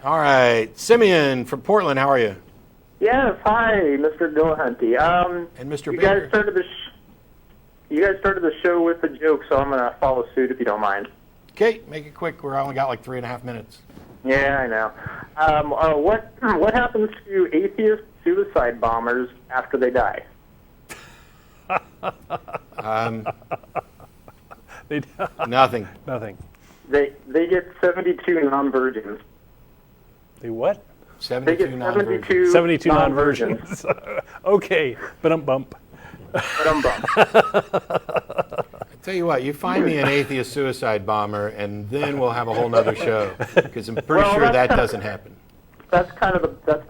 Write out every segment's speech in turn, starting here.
All right. Simeon from Portland, how are you? Yes, hi, Mr. Dillahunty. And Mr. You Baker. guys started the show with a joke, so I'm going to follow suit if you don't mind. Okay, make it quick. We're only got like 3.5 minutes. Yeah, I know. What happens to atheist suicide bombers after they die? Nothing. Nothing. They get 72 non-virgins. They what? 72 non-virgins. 72 non-virgins. Okay, bump. I tell you what, you find me an atheist suicide bomber, and then we'll have a whole nother show, because I'm pretty sure that doesn't happen. That's how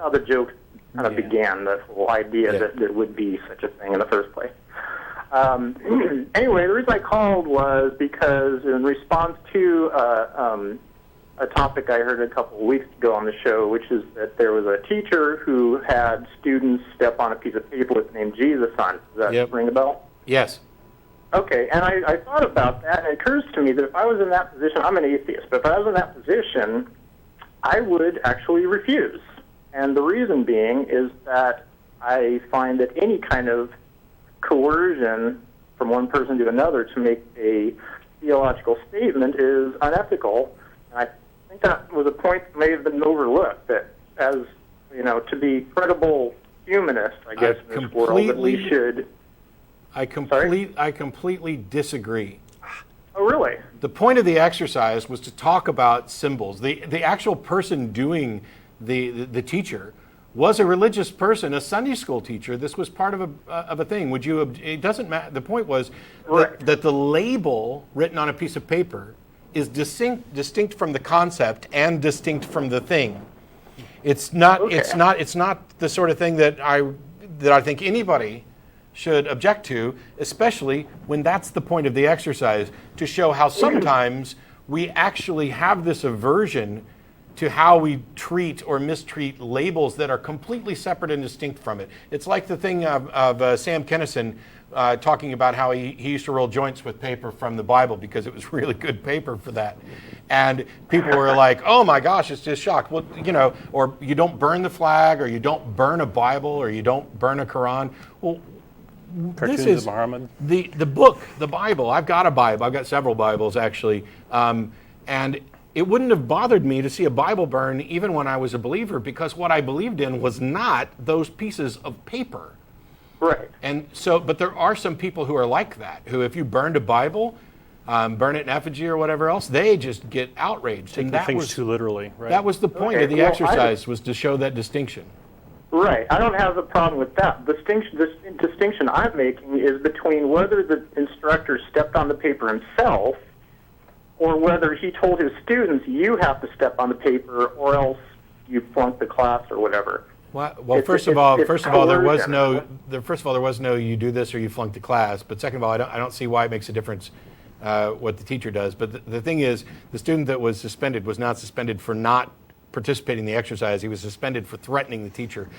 the joke kind of began, the whole idea that there would be such a thing in the first place. Anyway, the reason I called was because in response to a topic I heard a couple of weeks ago on the show, which is that there was a teacher who had students step on a piece of paper with the name Jesus on it. Does that ring a bell? Yes. Okay, and I thought about that, and it occurs to me that if I was in that position, I'm an atheist, but if I was in that position, I would actually refuse. And the reason being is that I find that any kind of coercion from one person to another to make a theological statement is unethical. And I think that was a point that may have been overlooked, that as, to be credible humanists, I guess, in this world, that we should... I completely disagree. Oh, really? The point of the exercise was to talk about symbols. The actual person doing the teacher was a religious person, a Sunday school teacher. This was part of a thing. Would you? It doesn't matter. The point was that the label written on a piece of paper is distinct from the concept and distinct from the thing. It's not. Okay. It's not the sort of thing that I think anybody should object to, especially when that's the point of the exercise, to show how sometimes we actually have this aversion to how we treat or mistreat labels that are completely separate and distinct from it. It's like the thing of Sam Kinison talking about how he used to roll joints with paper from the Bible because it was really good paper for that. And people were like, oh my gosh, it's just shocked. Well, or you don't burn the flag, or you don't burn a Bible, or you don't burn a Quran. Well, Cartoons of Muhammad. The book, the Bible. I've got a Bible. I've got several Bibles, actually. And it wouldn't have bothered me to see a Bible burn even when I was a believer, because what I believed in was not those pieces of paper. Right. And so, but there are some people who are like that, who if you burned a Bible, burn it in effigy or whatever else, they just get outraged. Taking things too literally, right? That was the point of the exercise, was to show that distinction. Right. I don't have a problem with that. The distinction I'm making is between whether the instructor stepped on the paper himself or whether he told his students, you have to step on the paper or else you flunk the class or whatever. Well, first of all, there was no you do this or you flunk the class. But second of all, I don't see why it makes a difference what the teacher does. But the thing is, the student that was suspended was not suspended for not participating in the exercise. He was suspended for threatening the teacher.